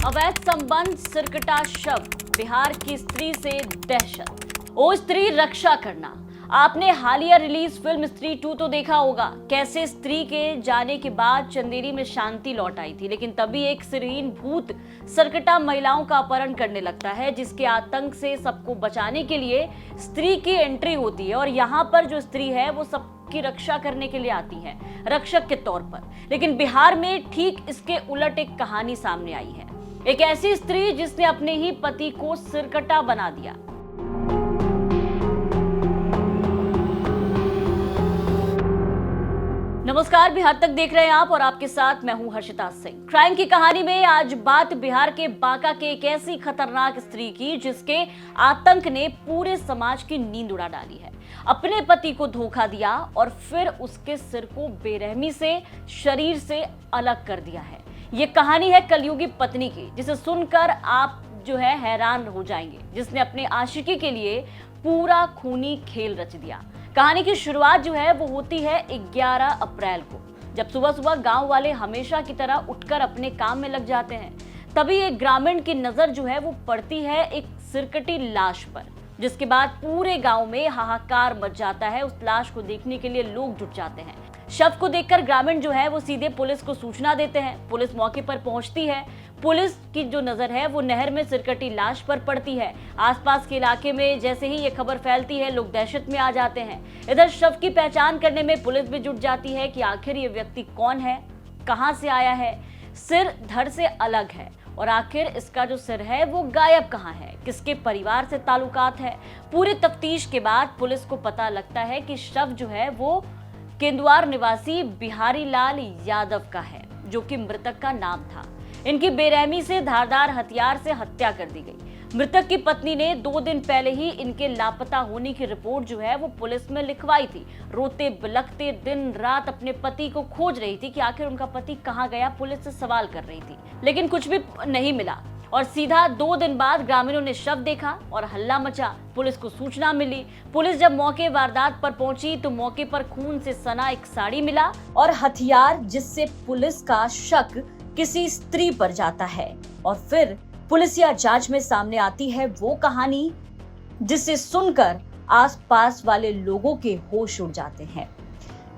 अवैध संबंध, सिरकटा शव, बिहार की स्त्री से दहशत। ओ स्त्री रक्षा करना। आपने हालिया रिलीज फिल्म स्त्री 2 तो देखा होगा। कैसे स्त्री के जाने के बाद चंदेरी में शांति लौट आई थी, लेकिन तभी एक सिरहीन भूत सरकटा महिलाओं का अपहरण करने लगता है, जिसके आतंक से सबको बचाने के लिए स्त्री की एंट्री होती है। और यहाँ पर जो स्त्री है वो सबकी रक्षा करने के लिए आती है, रक्षक के तौर पर। लेकिन बिहार में ठीक इसके उलट एक कहानी सामने आई है। एक ऐसी स्त्री जिसने अपने ही पति को सिरकटा बना दिया। नमस्कार, बिहार तक देख रहे हैं आप और आपके साथ मैं हूं हर्षिता सिंह। क्राइम की कहानी में आज बात बिहार के बांका के एक ऐसी खतरनाक स्त्री की जिसके आतंक ने पूरे समाज की नींद उड़ा डाली है। अपने पति को धोखा दिया और फिर उसके सिर को बेरहमी से शरीर से अलग कर दिया है। ये कहानी है कलयुगी पत्नी की, जिसे सुनकर आप हैरान हो जाएंगे, जिसने अपने आशिकी के लिए पूरा खूनी खेल रच दिया। कहानी की शुरुआत वो होती है 11 अप्रैल को, जब सुबह सुबह गांव वाले हमेशा की तरह उठकर अपने काम में लग जाते हैं। तभी एक ग्रामीण की नजर वो पड़ती है एक सिरकटी लाश पर, जिसके बाद पूरे गांव में हाहाकार मच जाता है। उस लाश को देखने के लिए लोग जुट जाते हैं। शव को देखकर ग्रामीण वो सीधे पुलिस को सूचना देते हैं। पुलिस मौके पर पहुंचती है। पुलिस की जो नजर है वो नहर में सिरकटी लाश पर पड़ती है। आसपास के इलाके में जैसे ही ये खबर फैलती है, लोग दहशत में आ जाते हैं। इधर शव की पहचान करने में पुलिस भी जुट जाती है कि आखिर ये व्यक्ति कौन है, कहां से आया है, सिर धड़ से अलग है और आखिर इसका जो सिर है वो गायब कहां है, किसके परिवार से ताल्लुकात है। पूरी तफ्तीश के बाद पुलिस को पता लगता है कि शव वो केंदुआर निवासी बिहारी लाल यादव का है, जो कि मृतक का नाम था। इनकी बेरहमी से धारदार हथियार से हत्या कर दी गई। मृतक की पत्नी ने 2 दिन पहले ही इनके लापता होने की रिपोर्ट वो पुलिस में लिखवाई थी। रोते बिलखते दिन रात अपने पति को खोज रही थी कि आखिर उनका पति कहाँ गया। पुलिस से सवाल कर रही थी, लेकिन कुछ भी नहीं मिला। और सीधा 2 दिन बाद ग्रामीणों ने शव देखा और हल्ला मचा। पुलिस को सूचना मिली। पुलिस जब मौके वारदात पर पहुंची तो मौके पर खून से सना एक साड़ी मिला और हथियार, जिससे पुलिस का शक किसी स्त्री पर जाता है। और फिर पुलिसिया जांच में सामने आती है वो कहानी जिसे सुनकर आसपास वाले लोगों के होश उड़ जाते हैं।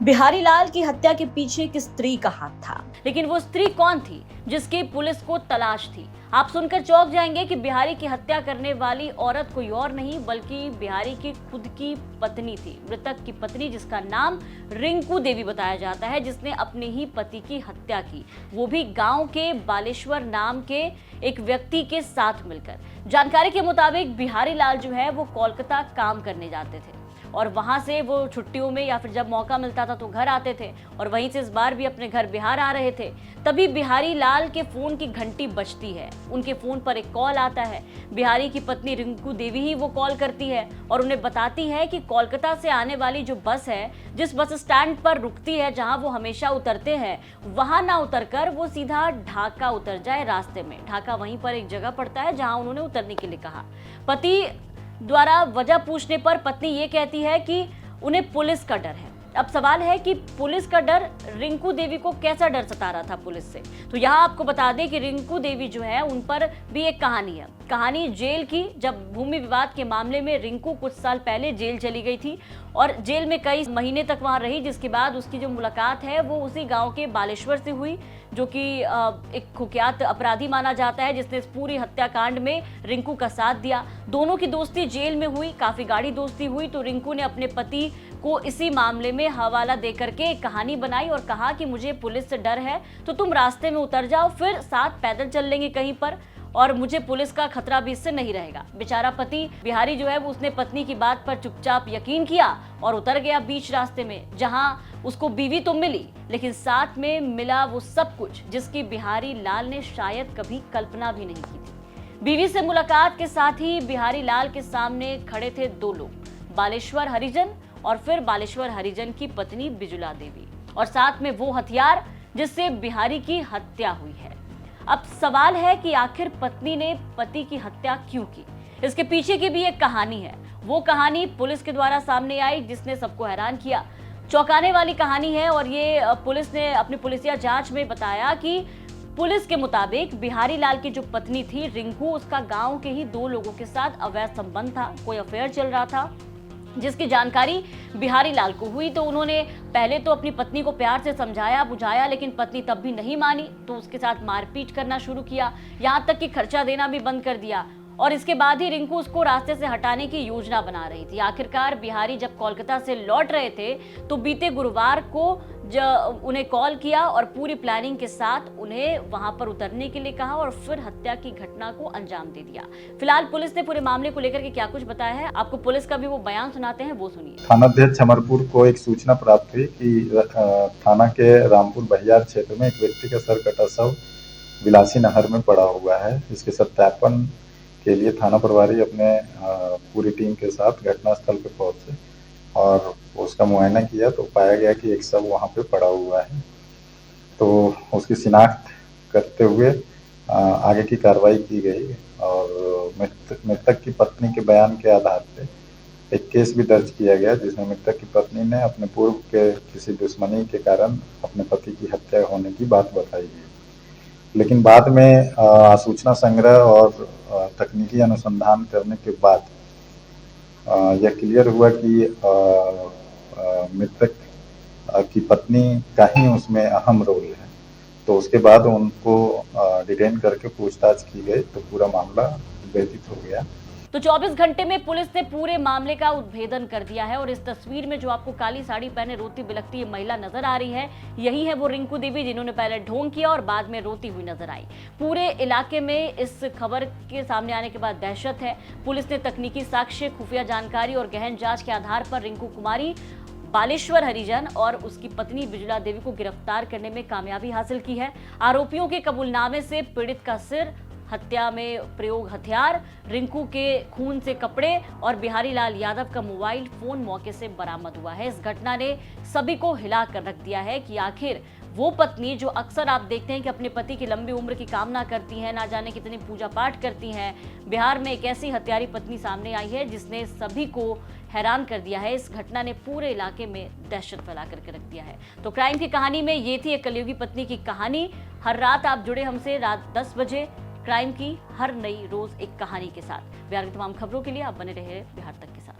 बिहारी लाल की हत्या के पीछे एक स्त्री का हाथ था, लेकिन वो स्त्री कौन थी जिसकी पुलिस को तलाश थी? आप सुनकर चौंक जाएंगे कि बिहारी की हत्या करने वाली औरत कोई और नहीं बल्कि बिहारी की खुद की पत्नी थी। मृतक की पत्नी, जिसका नाम रिंकू देवी बताया जाता है, जिसने अपने ही पति की हत्या की, वो भी गांव के बालेश्वर नाम के एक व्यक्ति के साथ मिलकर। जानकारी के मुताबिक बिहारी लाल वो कोलकाता काम करने जाते थे और वहां से वो छुट्टियों में या फिर जब मौका मिलता था तो घर आते थे, और वहीं से इस बार भी अपने घर बिहार आ रहे थे। तभी बिहारी लाल के फोन की घंटी बजती है। उनके फोन पर एक कॉल आता है। बिहारी की पत्नी रिंकू देवी ही वो कॉल करती है और उन्हें बताती है कि कोलकाता से आने वाली जो बस है, जिस बस स्टैंड पर रुकती है जहां वो हमेशा उतरते हैं, वहां ना उतरकर वो सीधा ढाका उतर जाए। रास्ते में ढाका वहीं पर एक जगह पड़ता है जहां उन्होंने उतरने के लिए कहा। पति द्वारा वजह पूछने पर पत्नी ये कहती है कि उन्हें पुलिस का डर है। अब सवाल है कि पुलिस का डर, रिंकू देवी को कैसा डर सता रहा था पुलिस से? तो यहाँ आपको बता दें कि रिंकू देवी उन पर भी एक कहानी है। कहानी जेल की, जब भूमि विवाद के मामले में रिंकू कुछ साल पहले जेल चली गई थी और जेल में कई महीने तक वहां रही, जिसके बाद उसकी जो मुलाकात है वो उसी गांव के बालेश्वर से हुई, जो कि एक कुख्यात अपराधी माना जाता है, जिसने इस पूरी हत्याकांड में रिंकू का साथ दिया। दोनों की दोस्ती जेल में हुई, काफी गाढ़ी दोस्ती हुई। तो रिंकू ने अपने पति को इसी मामले में हवाला देकर के एक कहानी बनाई और कहा कि मुझे पुलिस से डर है, तो तुम रास्ते में उतर जाओ, फिर साथ पैदल चल लेंगे कहीं पर, और मुझे पुलिस का खतरा भी इससे नहीं रहेगा। बेचारा पति बिहारी वो उसने पत्नी की बात पर चुपचाप यकीन किया और उतर गया बीच रास्ते में, जहां उसको बीवी तो मिली, लेकिन साथ में मिला वो सब कुछ जिसकी बिहारी लाल ने शायद कभी कल्पना भी नहीं की थी। बीवी से मुलाकात के साथ ही बिहारी लाल के सामने खड़े थे 2 लोग, बालेश्वर हरिजन और फिर बालेश्वर हरिजन की पत्नी बिजुला देवी, और साथ में वो हथियार जिससे बिहारी की हत्या हुई है। अब सवाल है कि आखिर पत्नी ने पति की हत्या क्यों की? इसके पीछे की भी एक कहानी है। वो कहानी पुलिस के द्वारा सामने आई जिसने सबको हैरान किया। चौंकाने वाली कहानी है और ये पुलिस ने अपनी पुलिसिया जांच में बताया कि पुलिस के मुताबिक बिहारी लाल की जो पत्नी थी रिंकू, उसका गांव के ही 2 लोगों के साथ अवैध संबंध था, कोई अफेयर चल रहा था, जिसकी जानकारी बिहारी लाल को हुई। तो उन्होंने पहले तो अपनी पत्नी को प्यार से समझाया बुझाया, लेकिन पत्नी तब भी नहीं मानी, तो उसके साथ मारपीट करना शुरू किया, यहां तक कि खर्चा देना भी बंद कर दिया। और इसके बाद ही रिंकू उसको रास्ते से हटाने की योजना बना रही थी। आखिरकार बिहारी जब कोलकाता से लौट रहे थे तो बीते गुरुवार को उन्हें कॉल किया और पूरी प्लानिंग के साथ उन्हें वहां पर उतरने के लिए कहा और फिर हत्या की घटना को अंजाम दे दिया। फिलहाल पुलिस ने पूरे मामले को लेकर के क्या कुछ बताया है, आपको पुलिस का भी वो बयान सुनाते हैं, वो सुनिए। थानाध्यक्ष अमरपुर को एक सूचना प्राप्त हुई कि थाना के रामपुर बहियार क्षेत्र में एक व्यक्ति का सर कटा शव विलासी नहर में पड़ा हुआ है। इसके सत्यापन के लिए थाना प्रभारी अपने पूरी टीम के साथ घटनास्थल पर पहुंचे और उसका मुआयना किया तो पाया गया कि एक शव वहां पे पड़ा हुआ है। तो उसकी शिनाख्त करते हुए आगे की कार्रवाई की गई और मृतक की पत्नी के बयान के आधार पे एक केस भी दर्ज किया गया, जिसमें मृतक की पत्नी ने अपने पूर्व के किसी दुश्मनी के कारण अपने पति की हत्या होने की बात बताई है। लेकिन बाद में सूचना संग्रह और तकनीकी अनुसंधान करने के बाद यह क्लियर हुआ कि मृतक की पत्नी का ही उसमें अहम रोल है। तो उसके बाद उनको डिटेन करके पूछताछ की गई तो पूरा मामला व्यतीत हो गया। तो 24 घंटे में पुलिस ने पूरे मामले का उद्भेदन कर दिया है और इस तस्वीर में जो आपको काली साड़ी पहने रोती बिलखती ये महिला नजर आ रही है, यही है वो रिंकू देवी, जिन्होंने पहले ढोंग किया और बाद में रोती हुई नजर आई। पूरे इलाके में इस खबर के सामने आने के बाद दहशत है। पुलिस ने तकनीकी साक्ष्य, खुफिया जानकारी और गहन जांच के आधार पर रिंकू कुमारी, बालेश्वर हरिजन और उसकी पत्नी बिजला देवी को गिरफ्तार करने में कामयाबी हासिल की है। आरोपियों के कबूलनामे से पीड़ित का सिर, हत्या में प्रयोग हथियार, रिंकू के खून से कपड़े और बिहारी लाल यादव का मोबाइल फोन मौके से बरामद हुआ है। इस घटना ने सभी को हिला कर रख दिया है कि आखिर वो पत्नी जो अक्सर आप देखते हैं कि अपने पति की लंबी उम्र की कामना करती हैं, ना जाने कितनी पूजा पाठ करती हैं, बिहार में एक ऐसी हत्यारी पत्नी सामने आई है जिसने सभी को हैरान कर दिया है। इस घटना ने पूरे इलाके में दहशत फैला करके रख दिया है। तो क्राइम की कहानी में ये थी एक कलयुगी पत्नी की कहानी। हर रात आप जुड़े हमसे रात 10 बजे क्राइम की हर नई रोज एक कहानी के साथ। बिहार की तमाम खबरों के लिए आप बने रहे बिहार तक के साथ।